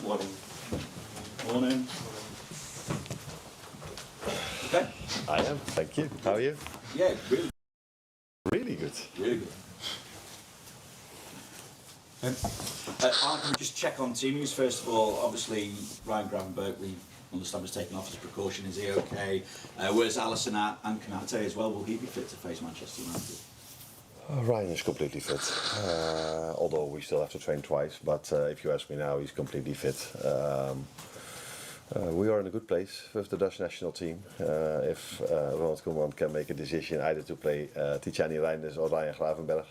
Morning. Morning. Okay. I am, thank you. How are you? Yeah, really, Really good. really good. Arne, can we just check on team news first of all? Obviously, Ryan Gravenberch, we understand, was taken off as precaution. Is he okay? Where's Alisson at? And Kanate as well? Will he be fit to face Manchester United? Ryan is completely fit, although we still have to train twice. But if you ask me now, he's completely fit. We are in a good place with the Dutch national team. If Ronald Koeman can make a decision either to play Tijani Reinders or Ryan Gravenberch.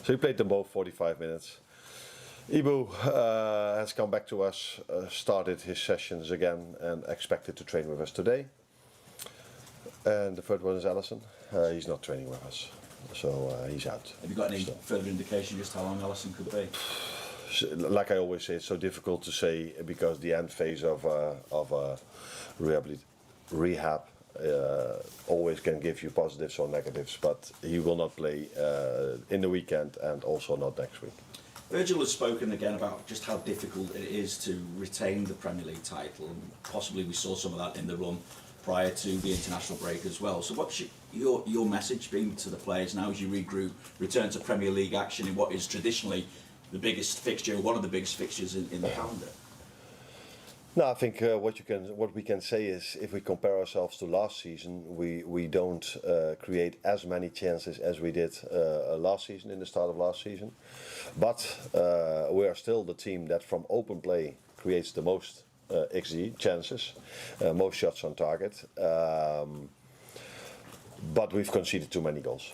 So he played them both 45 minutes. Ibu has come back to us, started his sessions again and expected to train with us today. And the third one is Alisson. He's not training with us, so he's out. Have you got any further indication just how long Alisson could be? Like I always say, it's so difficult to say because the end phase of rehab always can give you positives or negatives, but he will not play in the weekend and also not next week. Virgil has spoken again about just how difficult it is to retain the Premier League title, and possibly we saw some of that in the run prior to the international break as well. So what's your message been to the players now as you regroup, return to Premier League action in what is traditionally the biggest fixture, one of the biggest fixtures in the calendar? No, I think what we can say is if we compare ourselves to last season, we don't create as many chances as we did last season, in the start of last season. But we are still the team that from open play creates the most XG chances, most shots on target. But we've conceded too many goals.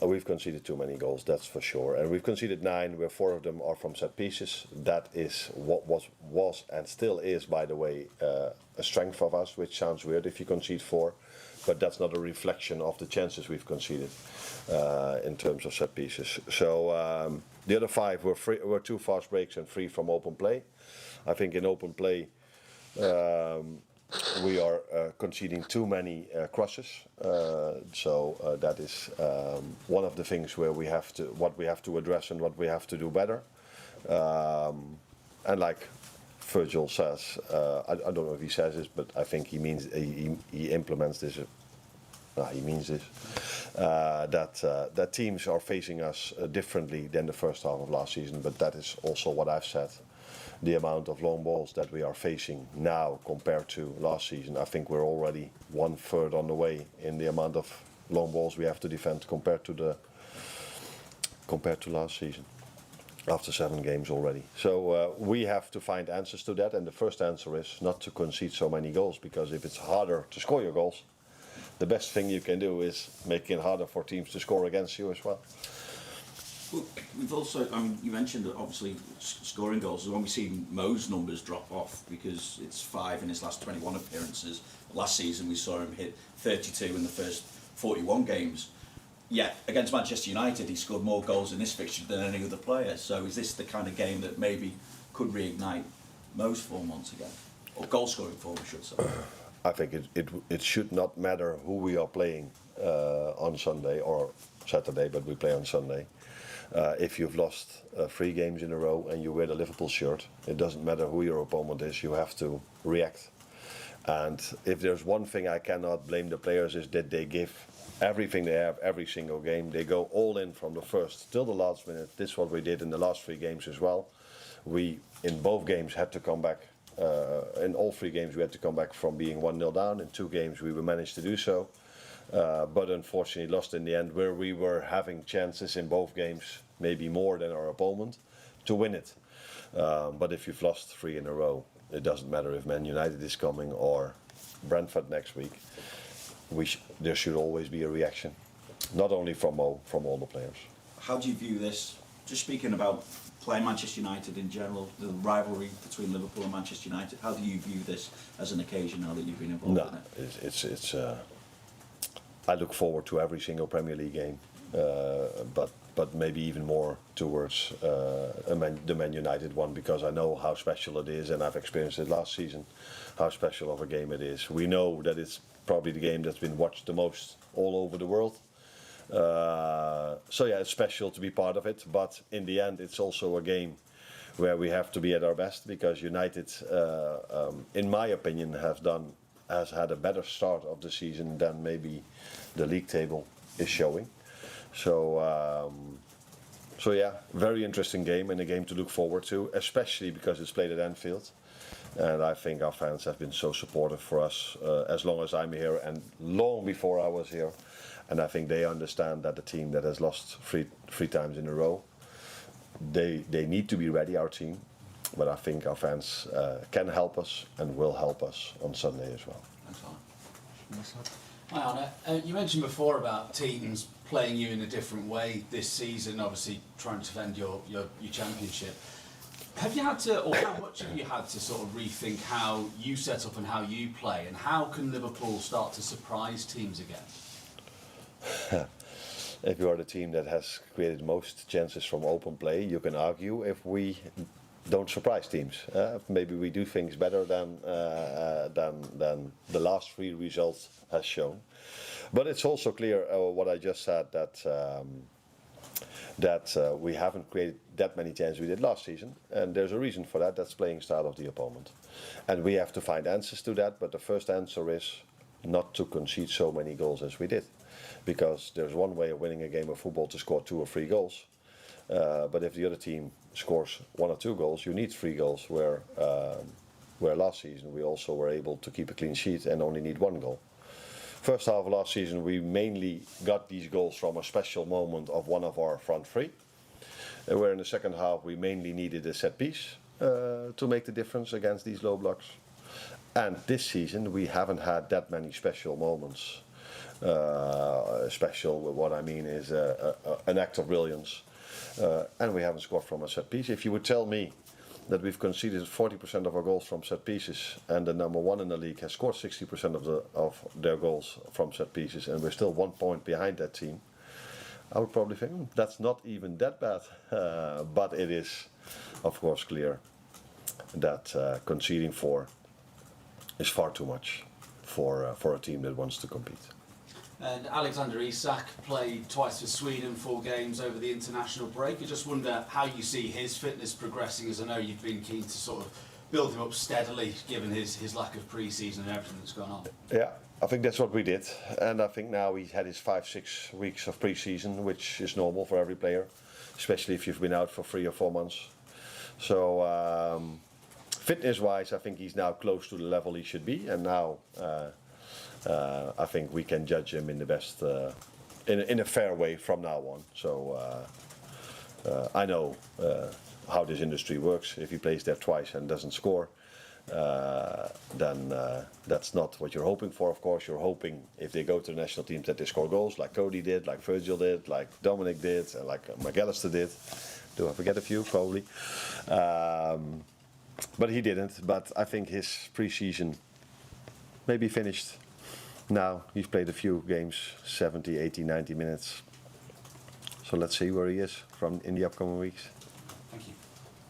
We've conceded too many goals, that's for sure. And we've conceded 9, where 4 of them are from set pieces. That is what was and still is, by the way, a strength of us, which sounds weird if you concede 4. But that's not a reflection of the chances we've conceded in terms of set pieces. So the other 5 were 2 fast breaks and 3 from open play. I think in open play we are conceding too many crosses, so that is one of the things where we have to address and what we have to do better. And like Virgil says, I don't know if he says this, but I think he means he implements this. He means this that teams are facing us differently than the first half of last season. But that is also what I've said. The amount of long balls that we are facing now compared to last season, I think we're already 1/3 on the way in the amount of long balls we have to defend compared to last season. After 7 games already, so we have to find answers to that. And the first answer is not to concede so many goals, because if it's harder to score your goals, the best thing you can do is make it harder for teams to score against you as well. Well, we've also, you mentioned that obviously scoring goals, when we see Mo's numbers drop off because it's 5 in his last 21 appearances. Last season we saw him hit 32 in the first 41 games. Yet against Manchester United he scored more goals in this fixture than any other player. So is this the kind of game that maybe could reignite Mo's form once again? Or goal scoring form, I should say. I think it should not matter who we are playing on Sunday or Saturday, but we play on Sunday. If you've lost 3 games in a row and you wear the Liverpool shirt, it doesn't matter who your opponent is, you have to react. And if there's one thing I cannot blame the players is that they give everything they have every single game. They go all in from the first till the last minute. This is what we did in the last 3 games as well. We, in both games, had to come back. In all 3 games we had to come back from being 1-0 down. In 2 games we managed to do so. But unfortunately lost in the end, where we were having chances in both games, maybe more than our opponent, to win it. But if you've lost 3 in a row, it doesn't matter if Man United is coming or Brentford next week. There should always be a reaction, not only from Mo, from all the players. How do you view this? Just speaking about playing Manchester United in general, the rivalry between Liverpool and Manchester United, how do you view this as an occasion now that you've been involved in it? It's I look forward to every single Premier League game, but maybe even more towards the Man United one, because I know how special it is, and I've experienced it last season, how special of a game it is. We know that it's probably the game that's been watched the most all over the world. So yeah, it's special to be part of it, but in the end it's also a game where we have to be at our best, because United, in my opinion, has had a better start of the season than maybe the league table is showing. So yeah, very interesting game, and a game to look forward to, especially because it's played at Anfield. And I think our fans have been so supportive for us as long as I'm here and long before I was here. And I think they understand that the team that has lost three times in a row, they need to be ready, our team. But I think our fans can help us and will help us on Sunday as well. Thanks, Arne. Hi Arne, you mentioned before about teams playing you in a different way this season, obviously trying to defend your championship. Have you had to, or how much have you had to sort of rethink how you set up and how you play, and how can Liverpool start to surprise teams again? If you are the team that has created most chances from open play, you can argue if we don't surprise teams. Maybe we do things better than the last three results has shown. But it's also clear what I just said, that we haven't created that many chances we did last season, and there's a reason for that. That's playing style of the opponent, and we have to find answers to that. But the first answer is not to concede so many goals as we did, because there's one way of winning a game of football to score 2 or 3 goals. But if the other team scores 1 or 2 goals, you need 3 goals. Where last season we also were able to keep a clean sheet and only need 1 goal. First half of last season, we mainly got these goals from a special moment of one of our front three. Where in the second half, we mainly needed a set piece to make the difference against these low blocks. And this season, we haven't had that many special moments. Special, what I mean is an act of brilliance. And we haven't scored from a set piece. If you would tell me that we've conceded 40% of our goals from set pieces, and the number 1 in the league has scored 60% of their goals from set pieces, and we're still 1 point behind that team, I would probably think that's not even that bad. But it is, of course, clear that conceding 4 is far too much for a team that wants to compete. And Alexander Isak played twice for Sweden, 4 games over the international break. I just wonder how you see his fitness progressing, as I know you've been keen to sort of build him up steadily, given his lack of pre-season and everything that's gone on. Yeah, I think that's what we did. And I think now he had his 5-6 weeks of pre-season, which is normal for every player, especially if you've been out for 3 or 4 months. So fitness-wise, I think he's now close to the level he should be. And now I think we can judge him in the best, in a fair way from now on. So I know how this industry works. If he plays there twice and doesn't score, then that's not what you're hoping for. Of course, you're hoping if they go to the national teams that they score goals, like Cody did, like Virgil did, like Dominic did, and like Mac Allister did. Do I forget a few? Probably. But he didn't. But I think his pre-season maybe finished. Now he's played a few games, 70, 80, 90 minutes. So let's see where he is in the upcoming weeks. Thank you.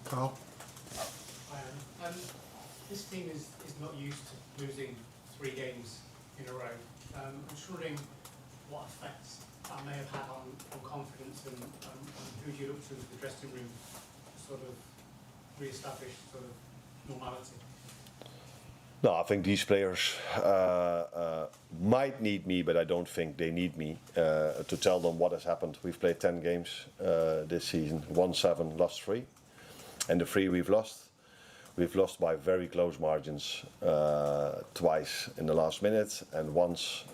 Carl? This team is not used to losing 3 games in a row. I'm just wondering what effects that may have had on confidence and who you look to the dressing room to sort of re-establish sort of normality. No, I think these players might need me, but I don't think they need me to tell them what has happened. We've played 10 games this season, won 7, lost 3. And the 3 we've lost by very close margins, twice in the last minute, and once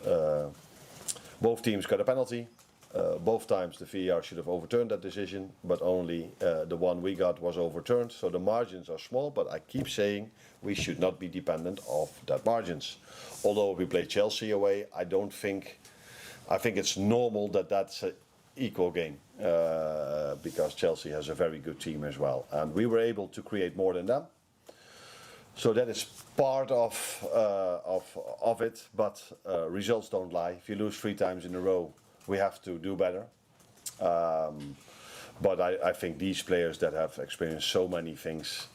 both teams got a penalty. Both times the VAR should have overturned that decision, but only the one we got was overturned. So the margins are small, but I keep saying we should not be dependent of that margins. Although we play Chelsea away, I think it's normal that that's an equal game because Chelsea has a very good team as well, and we were able to create more than them. So that is part of it, but results don't lie. If you lose 3 times in a row, we have to do better. But I think these players that have experienced so many things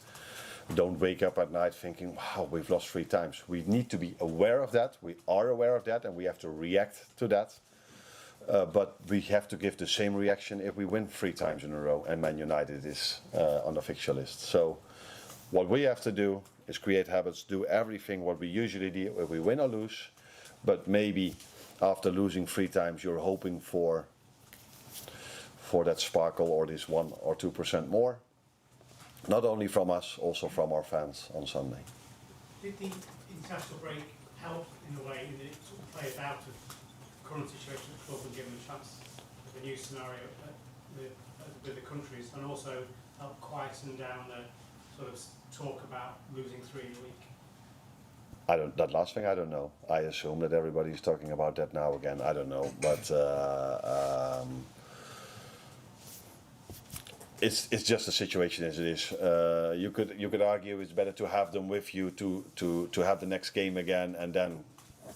don't wake up at night thinking, wow, we've lost 3 times. We need to be aware of that. We are aware of that, and we have to react to that. But we have to give the same reaction if we win 3 times in a row and Man United is on the fixture list. So what we have to do is create habits, do everything what we usually do if we win or lose, but maybe after losing 3 times you're hoping for that sparkle or this 1 or 2% more, not only from us, also from our fans on Sunday. Did the international break help in a way in that it sort of played out of the current situation at the club and give them a chance of a new scenario with the countries, and also help quieten down the sort of talk about losing 3 in a week? That last thing I don't know. I assume that everybody's talking about that now again. I don't know, but it's just a situation as it is. You could argue it's better to have them with you to have the next game again, and then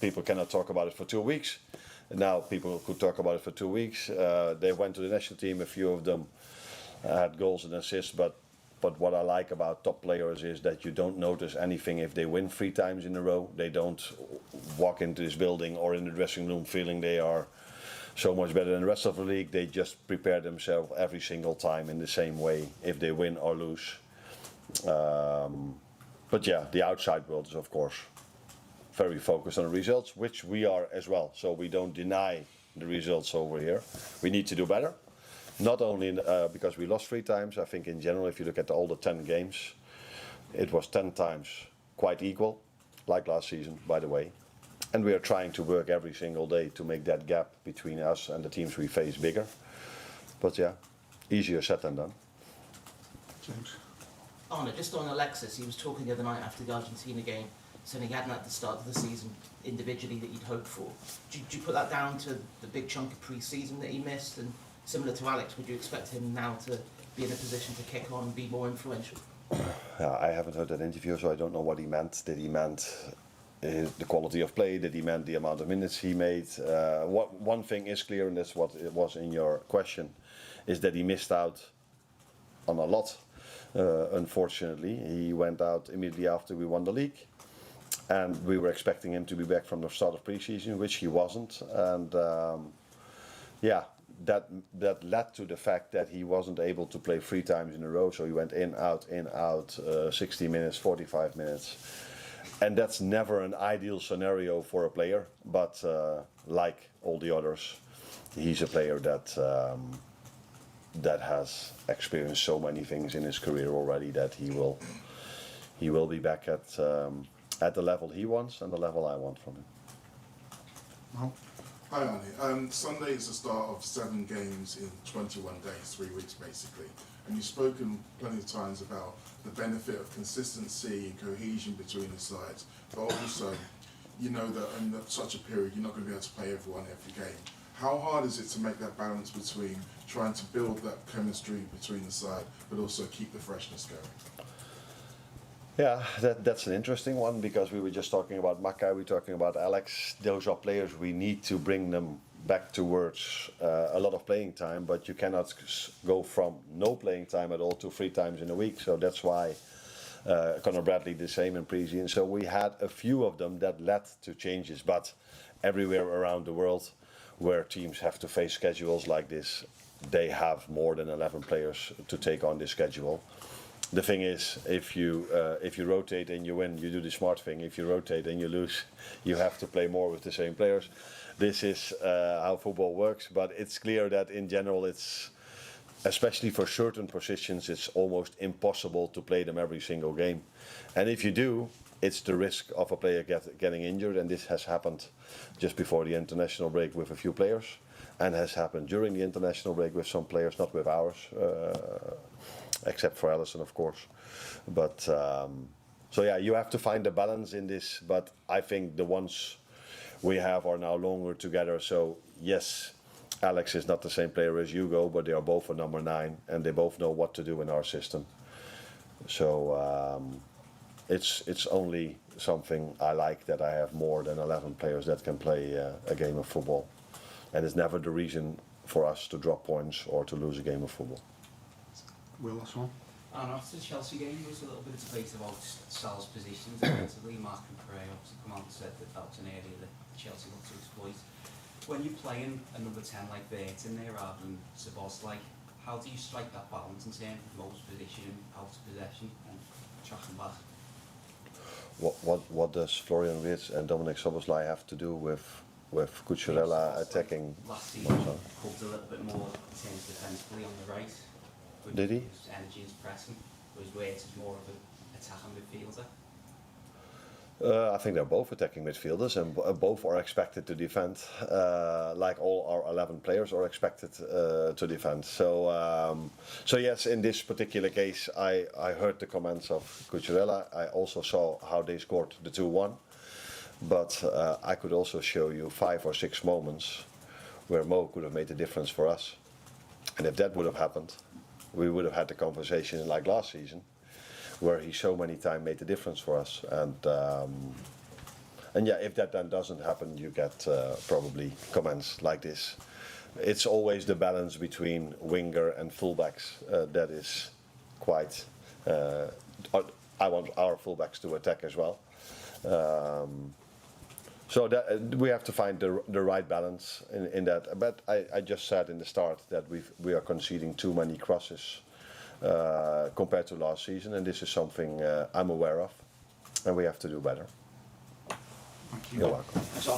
people cannot talk about it for 2 weeks. Now people could talk about it for 2 weeks. They went to the national team. A few of them had goals and assists, but what I like about top players is that you don't notice anything if they win 3 times in a row. They don't walk into this building or in the dressing room feeling they are so much better than the rest of the league. They just prepare themselves every single time in the same way if they win or lose. But yeah, the outside world is of course very focused on the results, which we are as well. So we don't deny the results over here. We need to do better. Not only because we lost 3 times, I think in general, if you look at all the 10 games, it was 10 times quite equal, like last season, by the way. And we are trying to work every single day to make that gap between us and the teams we face bigger. But yeah, easier said than done. James. Arne, just on Alexis, he was talking the other night after the Argentina game, saying he hadn't at the start of the season individually that he'd hoped for. Do you put that down to the big chunk of pre-season that he missed? And similar to Alex, would you expect him now to be in a position to kick on and be more influential? Yeah, I haven't heard that interview, so I don't know what he meant. Did he meant the quality of play? Did he meant the amount of minutes he made? One thing is clear, and that's what it was in your question, is that he missed out on a lot. Unfortunately, he went out immediately after we won the league, and we were expecting him to be back from the start of pre-season, which he wasn't. And yeah, that led to the fact that he wasn't able to play 3 times in a row. So he went in, out, 60 minutes, 45 minutes. And that's never an ideal scenario for a player. But like all the others, he's a player that has experienced so many things in his career already that he will be back at the level he wants and the level I want from him. Well, Hi Arne. Sunday is the start of 7 games in 21 days, 3 weeks basically. And you've spoken plenty of times about the benefit of consistency and cohesion between the sides. But also, you know that in such a period, you're not going to be able to play everyone every game. How hard is it to make that balance between trying to build that chemistry between the side, but also keep the freshness going? Yeah, that's an interesting one, because we were just talking about Makai, we're talking about Alex. Those are players we need to bring them back towards a lot of playing time, but you cannot go from no playing time at all to 3 times in a week. So that's why Conor Bradley the same in pre-season. So we had a few of them that led to changes, but everywhere around the world where teams have to face schedules like this, they have more than 11 players to take on this schedule. The thing is, if you rotate and you win, you do the smart thing. If you rotate and you lose, you have to play more with the same players. This is how football works, but it's clear that in general it's, especially for certain positions, it's almost impossible to play them every single game. And if you do, it's the risk of a player getting injured, and this has happened just before the international break with a few players, and has happened during the international break with some players, not with ours, except for Alisson, of course. But so yeah, you have to find a balance in this, but I think the ones we have are now longer together. So yes, Alex is not the same player as Hugo, but they are both a number 9, and they both know what to do in our system. So it's only something I like, that I have more than 11 players that can play a game of football, and it's never the reason for us to drop points or to lose a game of football. Will, that's one. And after the Chelsea game, there was a little bit of debate about Sal's positions defensively. Mark and Pereira obviously come out and said that that was an area that Chelsea want to exploit. when you're playing a number 10 like Bert in there rather than Sabos, how do you strike that balance in terms of most position, out of possession, and tracking back? What does Florian Wirtz and Dominic Szoboszlai have to do with Cucurella attacking? Last season, pulled a little bit more in terms defensively on the right. Did he? His energy is pressing, whereas Wirtz is more of an attacking midfielder. I think they're both attacking midfielders, and both are expected to defend, like all our 11 players are expected to defend. So yes, in this particular case, I heard the comments of Cucurella. I also saw how they scored the 2-1, but I could also show you 5 or 6 moments where Mo could have made the difference for us. And if that would have happened, we would have had the conversation like last season, where he so many times made the difference for us. And yeah, if that then doesn't happen, you get probably comments like this. It's always the balance between winger and fullbacks that is quite. I want our fullbacks to attack as well. So that, we have to find the right balance in that. But I just said in the start that we are conceding too many crosses compared to last season, and this is something I'm aware of, and we have to do better. Thank you. You're welcome. So